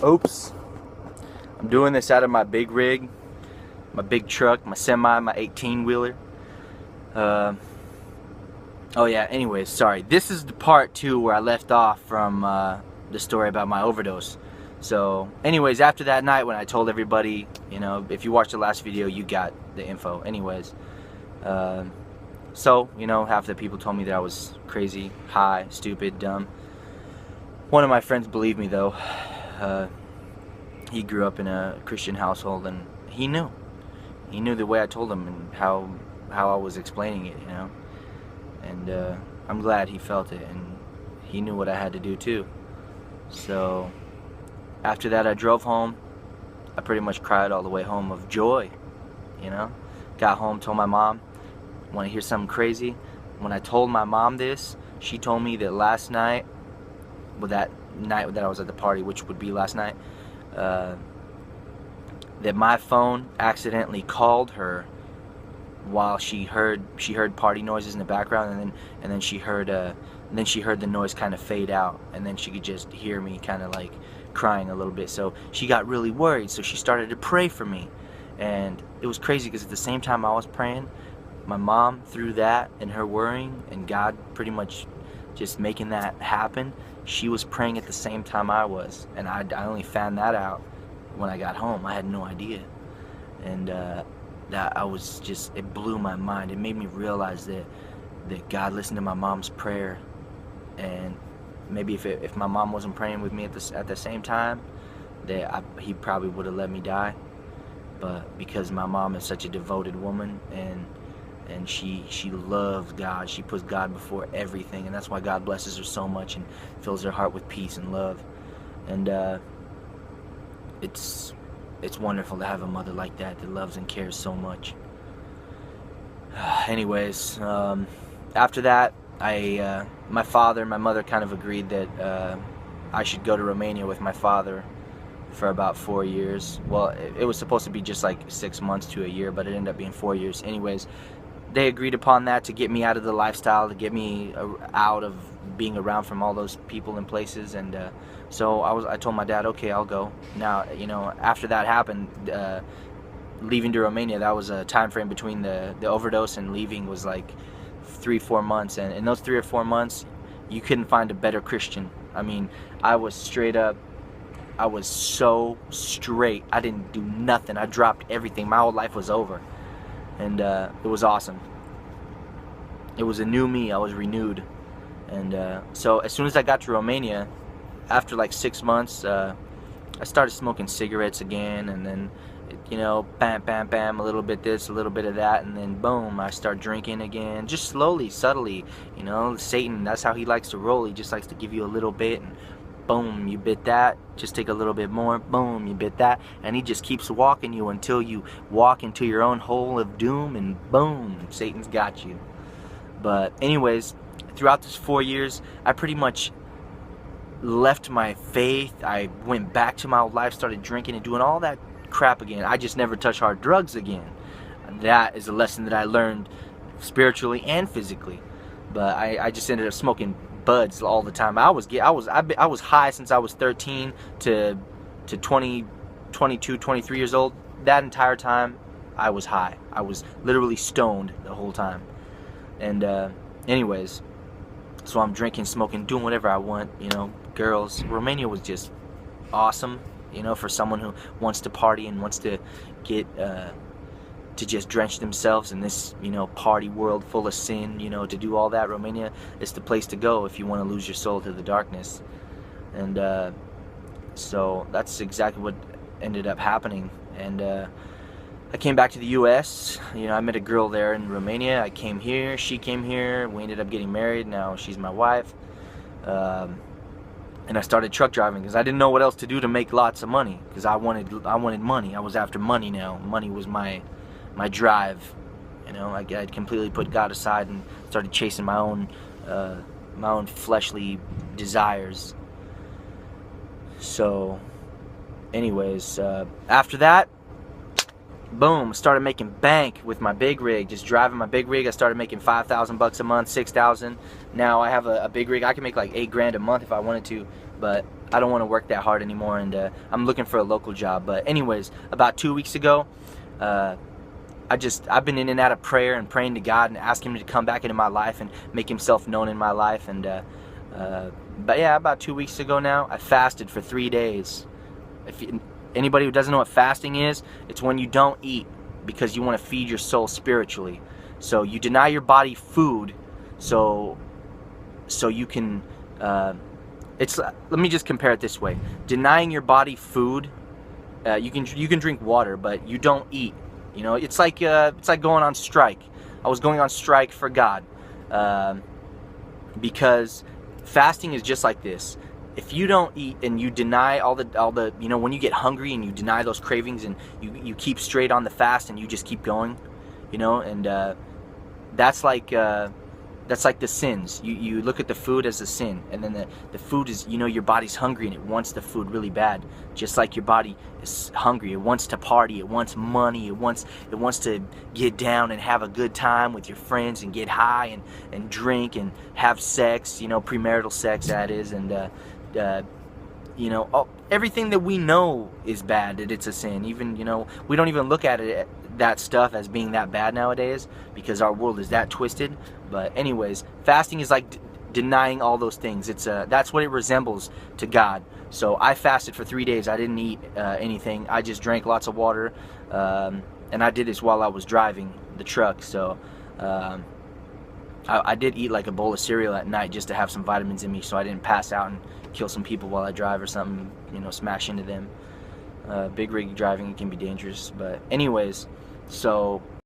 Oops. I'm doing this out of my big rig, my big truck, my semi, my 18-wheeler. Oh yeah, anyways, sorry. This is the part 2 where I left off from the story about my overdose. So, anyways, after that night when I told everybody, you know, if you watched the last video, you got the info. Anyways, so, you know, half the people told me that I was crazy, high, stupid, dumb. One of my friends believed me, though. He grew up in a Christian household, and he knew. He knew the way I told him and how I was explaining it, you know. And I'm glad he felt it, and he knew what I had to do too. So after that, I drove home. I pretty much cried all the way home of joy, you know. Got home, told my mom. Want to hear something crazy? When I told my mom this, she told me that last night, well, that night that I was at the party, which would be last night, that my phone accidentally called her while she heard party noises in the background, and then she heard the noise kind of fade out, and then she could just hear me kind of like crying a little bit. So she got really worried, so she started to pray for me. And it was crazy because at the same time I was praying, my mom, through that and her worrying and God pretty much just making that happen, she was praying at the same time I was. And I only found that out when I got home. I had no idea. And that I was just, it blew my mind. It made me realize that God listened to my mom's prayer. And maybe if my mom wasn't praying with me at the same time, that he probably would have let me die. But because my mom is such a devoted woman, and she loves God, she puts God before everything, and that's why God blesses her so much and fills her heart with peace and love. And it's wonderful to have a mother like that loves and cares so much. Anyways, after that, my father and my mother kind of agreed that I should go to Romania with my father for about 4 years. Well, it was supposed to be just like 6 months to a year, but it ended up being 4 years. Anyways, they agreed upon that to get me out of the lifestyle, to get me out of being around from all those people and places. And so I told my dad, okay, I'll go. Now, you know, after that happened, leaving to Romania, that was a time frame between the overdose and leaving was like 3-4 months. And in those 3 or 4 months, you couldn't find a better Christian. I mean, I was straight up, I was so straight. I didn't do nothing. I dropped everything. My whole life was over. And it was awesome. It was a new me. I was renewed. And so as soon as I got to Romania, after like 6 months, I started smoking cigarettes again, and then, you know, bam, bam, bam, a little bit this, a little bit of that, and then boom, I start drinking again, just slowly, subtly. You know, Satan, that's how he likes to roll. He just likes to give you a little bit, and boom, you bit that, just take a little bit more, boom, you bit that, and he just keeps walking you until you walk into your own hole of doom, and boom, Satan's got you. But anyways, throughout this 4 years, I pretty much left my faith. I went back to my old life, started drinking and doing all that crap again. I just never touched hard drugs again. That is a lesson that I learned spiritually and physically. But I just ended up smoking buds all the time. I was high since I was 13 to 20, 22, 23 years old. That entire time I was high. I was literally stoned the whole time. And anyways, so I'm drinking, smoking, doing whatever I want, you know, girls. Romania was just awesome, you know, for someone who wants to party and wants to get to just drench themselves in this, you know, party world full of sin, you know, to do all that. Romania is the place to go if you want to lose your soul to the darkness. And so that's exactly what ended up happening. And I came back to the US. You know, I met a girl there in Romania. I came here, she came here, we ended up getting married. Now she's my wife. And I started truck driving because I didn't know what else to do to make lots of money, because I wanted money. I was after money now. Money was my drive. You know, I'd completely put God aside and started chasing my own fleshly desires. So anyways, after that, boom, started making bank with my big rig. Just driving my big rig, I started making $5,000 a month, $6,000. Now I have a big rig. I can make like $8 grand a month if I wanted to, but I don't want to work that hard anymore, and I'm looking for a local job. But anyways, about 2 weeks ago, I've been in and out of prayer and praying to God and asking Him to come back into my life and make Himself known in my life. And but yeah, about 2 weeks ago now, I fasted for 3 days. Anybody who doesn't know what fasting is, it's when you don't eat because you want to feed your soul spiritually. So you deny your body food, so you can. Let me just compare it this way: denying your body food, you can drink water, but you don't eat. You know, it's like going on strike. I was going on strike for God, because fasting is just like this. If you don't eat and you deny all the when you get hungry and you deny those cravings and you keep straight on the fast and you just keep going, and that's like the sins. You look at the food as a sin, and then the food is, your body's hungry and it wants the food really bad. Just like your body is hungry, it wants to party, it wants money, it wants to get down and have a good time with your friends and get high and drink and have sex, premarital sex, that is, and everything that we know is bad, that it's a sin. Even, we don't even look at it, that stuff, as being that bad nowadays, because our world is that twisted. But anyways, fasting is like denying all those things. That's what it resembles to God. So I fasted for 3 days. I didn't eat anything. I just drank lots of water, and I did this while I was driving the truck. So I did eat like a bowl of cereal at night just to have some vitamins in me, so I didn't pass out and kill some people while I drive or something, smash into them. Big rig driving can be dangerous. But anyways, so